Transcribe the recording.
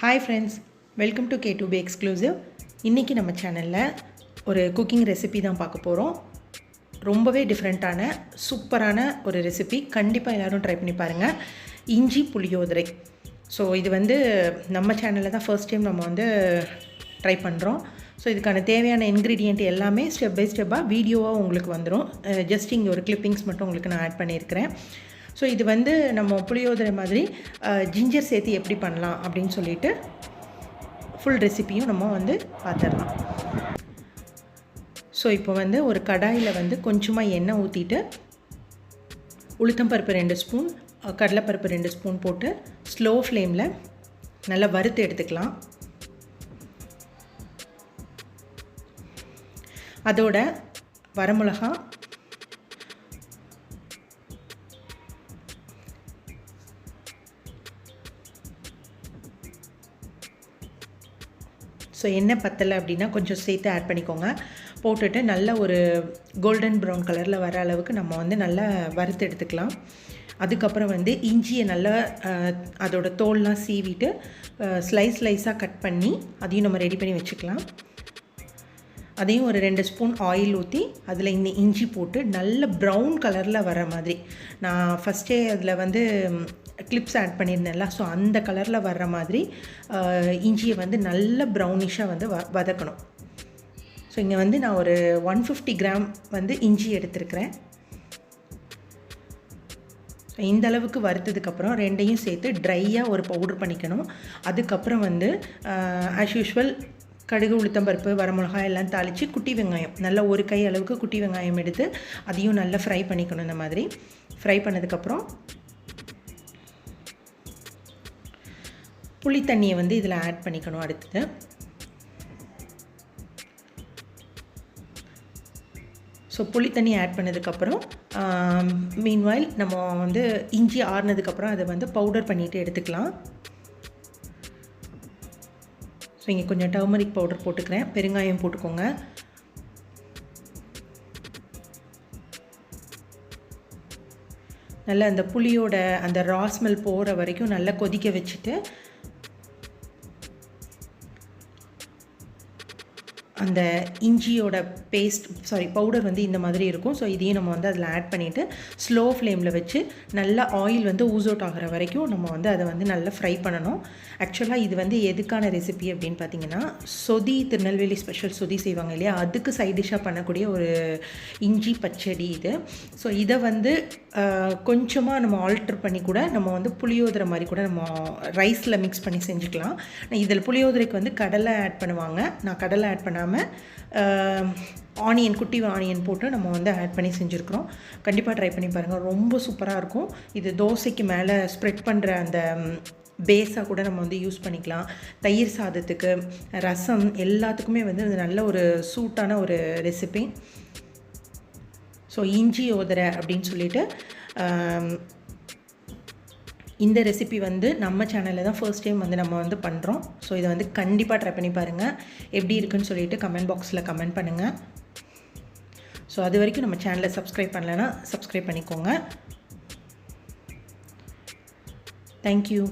Hi friends, welcome to K2B exclusive. இன்றைக்கி நம்ம சேனலில் ஒரு குக்கிங் ரெசிபி தான் பார்க்க போகிறோம். ரொம்பவே டிஃப்ரெண்ட்டான சூப்பரான ஒரு ரெசிபி. கண்டிப்பாக எல்லோரும் ட்ரை பண்ணி பாருங்கள். இஞ்சி புளியோதரை. ஸோ இது நம்ம சேனலில் தான் ஃபர்ஸ்ட் டைம் நம்ம ட்ரை பண்ணுறோம். ஸோ இதுக்கான தேவையான இன்க்ரீடியண்ட் எல்லாமே ஸ்டெப் பை ஸ்டெப்பாக வீடியோவாக உங்களுக்கு வந்துடும். ஜஸ்ட் இங்கே ஒரு கிளிப்பிங்ஸ் மட்டும் உங்களுக்கு நான் ஆட் பண்ணியிருக்கிறேன். ஸோ இது நம்ம புளியோதரை மாதிரி ஜிஞ்சர் சேர்த்து எப்படி பண்ணலாம் அப்படின்னு சொல்லிட்டு ஃபுல் ரெசிப்பியும் நம்ம பார்த்துடலாம். ஸோ இப்போ ஒரு கடாயில் கொஞ்சமாக எண்ணெய் ஊற்றிட்டு உளுத்தம்பருப்பு 2 ஸ்பூன், கடலைப்பருப்பு 2 ஸ்பூன் போட்டு ஸ்லோ ஃப்ளேமில் நல்லா வறுத்து எடுத்துக்கலாம். அதோட வரமிளகா, ஸோ எண்ணெய் பத்தலை அப்படின்னா கொஞ்சம் சேர்த்து ஆட் பண்ணிக்கோங்க. போட்டுட்டு நல்ல ஒரு கோல்டன் ப்ரௌன் கலரில் வர அளவுக்கு நம்ம நல்லா வறுத்து எடுத்துக்கலாம். அதுக்கப்புறம் இஞ்சியை நல்லா அதோட தோல்லாம் சீவிட்டு ஸ்லைஸாக கட் பண்ணி அதையும் நம்ம ரெடி பண்ணி வச்சுக்கலாம். அதையும் ஒரு 2 ஸ்பூன் ஆயில் ஊற்றி அதில் இந்த இஞ்சி போட்டு நல்ல ப்ரௌன் கலரில் வர மாதிரி, நான் ஃபஸ்ட்டே அதில் கிளிப்ஸ் ஆட் பண்ணியிருந்தேன்ல, ஸோ அந்த கலரில் வர்ற மாதிரி இஞ்சியை நல்ல ப்ரௌனிஷாக வதக்கணும். ஸோ இங்கே நான் ஒரு 150 கிராம் இஞ்சி எடுத்துருக்கிறேன். இந்த அளவுக்கு வறுத்ததுக்கப்புறம் ரெண்டையும் சேர்த்து ட்ரையாக ஒரு பவுடர் பண்ணிக்கணும். அதுக்கப்புறம் ஆஸ் யூஷுவல் கடுகு, உளுத்தம்பருப்பு, வரமிளகாய் எல்லாம் தாளித்து குட்டி வெங்காயம், நல்லா ஒரு கை அளவுக்கு குட்டி வெங்காயம் எடுத்து அதையும் நல்லா ஃப்ரை பண்ணிக்கணும். இந்த மாதிரி ஃப்ரை பண்ணதுக்கப்புறம் புளி தண்ணியை இதில் ஆட் பண்ணிக்கணும். அடுத்தது ஸோ புளி தண்ணி ஆட் பண்ணதுக்கப்புறம் மீன்வைல் நம்ம இஞ்சி ஆறுனதுக்கப்புறம் அதை பவுடர் பண்ணிவிட்டு எடுத்துக்கலாம். ஸோ இங்கே கொஞ்சம் டர்மரிக் பவுடர் போட்டுக்கிறேன், பெருங்காயம் போட்டுக்கோங்க. நல்லா அந்த புளியோட அந்த ரா ஸ்மெல் போகிற வரைக்கும் நல்லா கொதிக்க வச்சுட்டு அந்த இஞ்சியோட பவுடர் இந்த மாதிரி இருக்கும். ஸோ இதையும் நம்ம அதில் ஆட் பண்ணிவிட்டு ஸ்லோ ஃப்ளேமில் வச்சு நல்லா ஆயில் ஊஸ் அவுட் ஆகிற வரைக்கும் நம்ம அதை நல்லா ஃப்ரை பண்ணணும். ஆக்சுவலாக இது எதுக்கான ரெசிபி அப்படின்னு பார்த்தீங்கன்னா, சொதி, திருநெல்வேலி ஸ்பெஷல் சொதி செய்வாங்க இல்லையா, அதுக்கு சைட் டிஷ்ஷாக பண்ணக்கூடிய ஒரு இஞ்சி பச்சடி இது. ஸோ இதை கொஞ்சமாக நம்ம ஆல்டர் பண்ணி கூட நம்ம புளியோதரை மாதிரி கூட நம்ம ரைஸில் மிக்ஸ் பண்ணி செஞ்சுக்கலாம். இதில் புளியோதரைக்கு கடலை ஆட் பண்ணுவாங்க. நான் கடலை ஆட் பண்ணாமல் ஆனியன், குட்டி ஆனியன் போட்டு நம்ம ஆட் பண்ணி செஞ்சுருக்கிறோம். கண்டிப்பாக ட்ரை பண்ணி பாருங்கள், ரொம்ப சூப்பராக இருக்கும். இது தோசைக்கு மேலே ஸ்ப்ரெட் பண்ணுற அந்த பேஸாக கூட நம்ம யூஸ் பண்ணிக்கலாம். தயிர் சாதத்துக்கு, ரசம் எல்லாத்துக்குமே இது நல்ல ஒரு சூட்டான ஒரு ரெசிபி. ஸோ இஞ்சி யோதரை அப்படின்னு சொல்லிட்டு இந்த ரெசிபி நம்ம சேனலில் தான் ஃபர்ஸ்ட் டைம் நம்ம பண்ணுறோம். ஸோ இதை கண்டிப்பாக ட்ரை பண்ணி பாருங்கள். எப்படி இருக்குன்னு சொல்லிட்டு கமெண்ட் பாக்ஸில் கமெண்ட் பண்ணுங்கள். ஸோ அது வரைக்கும் நம்ம சேனலை சப்ஸ்கிரைப் பண்ணலைன்னா சப்ஸ்கிரைப் பண்ணிக்கோங்க. தேங்க்யூ.